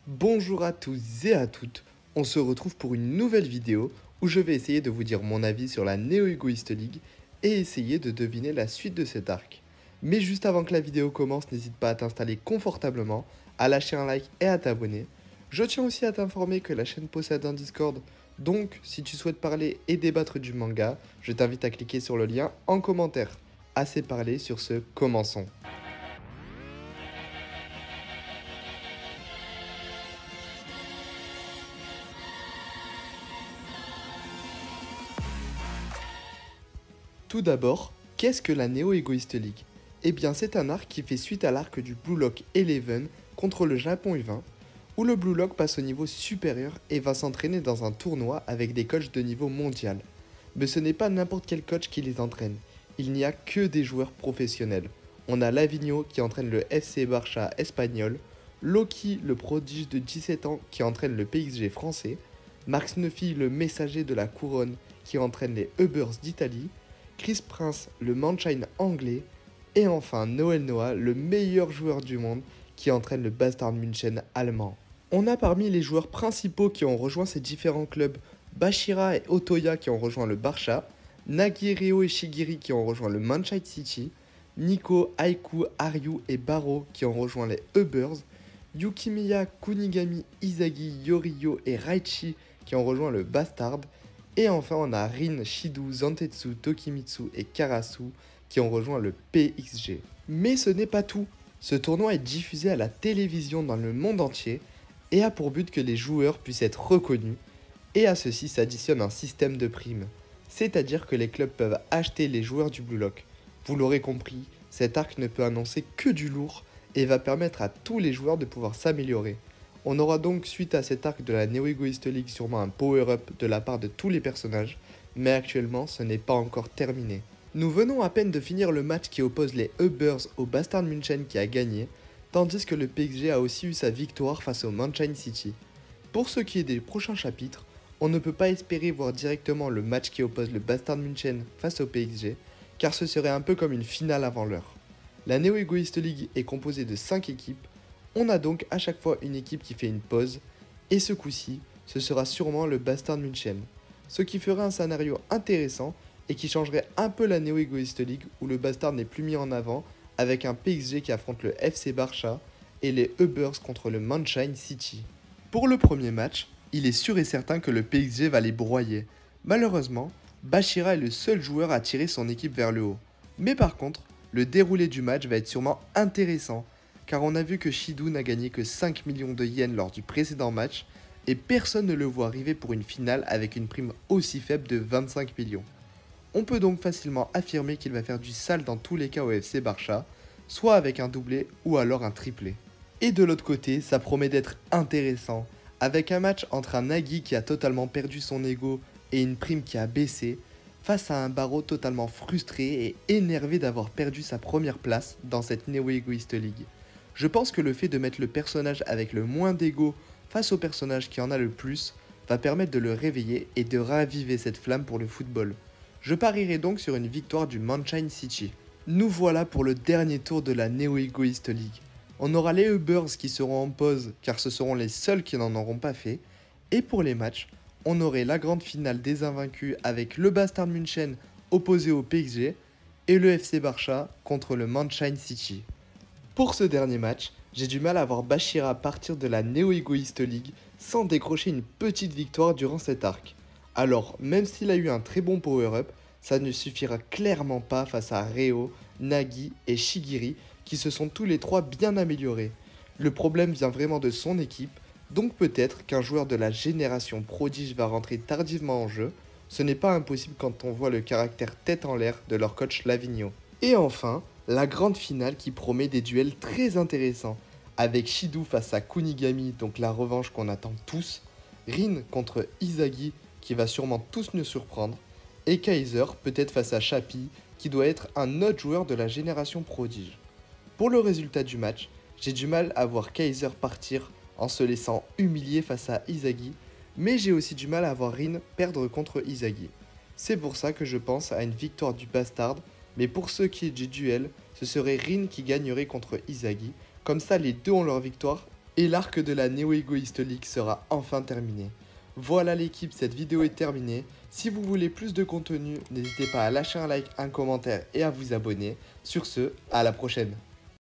Bonjour à tous et à toutes, on se retrouve pour une nouvelle vidéo où je vais essayer de vous dire mon avis sur la Neo Egoist League et essayer de deviner la suite de cet arc. Mais juste avant que la vidéo commence, n'hésite pas à t'installer confortablement, à lâcher un like et à t'abonner. Je tiens aussi à t'informer que la chaîne possède un Discord, donc si tu souhaites parler et débattre du manga, je t'invite à cliquer sur le lien en commentaire. Assez parlé, sur ce, commençons. Tout d'abord, qu'est-ce que la Neo Egoist League? Eh bien, c'est un arc qui fait suite à l'arc du Blue Lock 11 contre le Japon U20, où le Blue Lock passe au niveau supérieur et va s'entraîner dans un tournoi avec des coachs de niveau mondial. Mais ce n'est pas n'importe quel coach qui les entraîne, il n'y a que des joueurs professionnels. On a Lavigno qui entraîne le FC Barça espagnol, Loki le prodige de 17 ans qui entraîne le PXG français, Marc Snuffy le messager de la couronne qui entraîne les Ubbers d'Italie, Chris Prince, le Mannheim anglais, et enfin Noël Noah, le meilleur joueur du monde qui entraîne le Bastard München allemand. On a parmi les joueurs principaux qui ont rejoint ces différents clubs Bashira et Otoya qui ont rejoint le Barça, Nagi, Ryo et Shigiri qui ont rejoint le Manchester City, Nico, Aiku, Aryu et Baro qui ont rejoint les Ubbers, Yukimiya, Kunigami, Izagi, Yoriyo et Raichi qui ont rejoint le Bastard, et enfin, on a Rin, Shidu, Zantetsu, Tokimitsu et Karasu qui ont rejoint le PXG. Mais ce n'est pas tout. Ce tournoi est diffusé à la télévision dans le monde entier et a pour but que les joueurs puissent être reconnus. Et à ceci s'additionne un système de primes. C'est-à-dire que les clubs peuvent acheter les joueurs du Blue Lock. Vous l'aurez compris, cet arc ne peut annoncer que du lourd et va permettre à tous les joueurs de pouvoir s'améliorer. On aura donc suite à cet arc de la Neo Egoist League sûrement un power-up de la part de tous les personnages, mais actuellement ce n'est pas encore terminé. Nous venons à peine de finir le match qui oppose les Ubbers au Bastard München qui a gagné, tandis que le PXG a aussi eu sa victoire face au Manchester City. Pour ce qui est des prochains chapitres, on ne peut pas espérer voir directement le match qui oppose le Bastard München face au PXG, car ce serait un peu comme une finale avant l'heure. La Neo Egoist League est composée de 5 équipes. On a donc à chaque fois une équipe qui fait une pause, et ce coup-ci, ce sera sûrement le Bastard München. Ce qui ferait un scénario intéressant et qui changerait un peu la Neo Egoist League où le Bastard n'est plus mis en avant avec un PXG qui affronte le FC Barça et les Ubbers contre le Mannheim City. Pour le premier match, il est sûr et certain que le PXG va les broyer. Malheureusement, Bashira est le seul joueur à tirer son équipe vers le haut. Mais par contre, le déroulé du match va être sûrement intéressant, car on a vu que Shidu n'a gagné que 5 millions de yens lors du précédent match, et personne ne le voit arriver pour une finale avec une prime aussi faible de 25 millions. On peut donc facilement affirmer qu'il va faire du sale dans tous les cas au FC Barça, soit avec un doublé ou alors un triplé. Et de l'autre côté, ça promet d'être intéressant, avec un match entre un Nagi qui a totalement perdu son ego et une prime qui a baissé, face à un Baro totalement frustré et énervé d'avoir perdu sa première place dans cette Neo Egoist League. Je pense que le fait de mettre le personnage avec le moins d'ego face au personnage qui en a le plus va permettre de le réveiller et de raviver cette flamme pour le football. Je parierai donc sur une victoire du Mannheim City. Nous voilà pour le dernier tour de la Neo Egoist League. On aura les Ubbers qui seront en pause car ce seront les seuls qui n'en auront pas fait. Et pour les matchs, on aurait la grande finale des invaincus avec le Bastard München opposé au PXG et le FC Barça contre le Mannheim City. Pour ce dernier match, j'ai du mal à voir Bashira partir de la Neo Egoist League sans décrocher une petite victoire durant cet arc. Alors, même s'il a eu un très bon power-up, ça ne suffira clairement pas face à Reo, Nagi et Shigiri qui se sont tous les trois bien améliorés. Le problème vient vraiment de son équipe, donc peut-être qu'un joueur de la génération prodige va rentrer tardivement en jeu. Ce n'est pas impossible quand on voit le caractère tête en l'air de leur coach Lavigno. Et enfin, la grande finale qui promet des duels très intéressants, avec Shidu face à Kunigami, donc la revanche qu'on attend tous, Rin contre Izagi, qui va sûrement tous nous surprendre, et Kaiser peut-être face à Chappie, qui doit être un autre joueur de la génération prodige. Pour le résultat du match, j'ai du mal à voir Kaiser partir en se laissant humilier face à Izagi, mais j'ai aussi du mal à voir Rin perdre contre Izagi. C'est pour ça que je pense à une victoire du Bastard, mais pour ce qui est du duel, ce serait Rin qui gagnerait contre Izagi. Comme ça, les deux ont leur victoire Et l'arc de la Neo Egoist League sera enfin terminé. Voilà l'équipe, cette vidéo est terminée. Si vous voulez plus de contenu, n'hésitez pas à lâcher un like, un commentaire et à vous abonner. Sur ce, à la prochaine.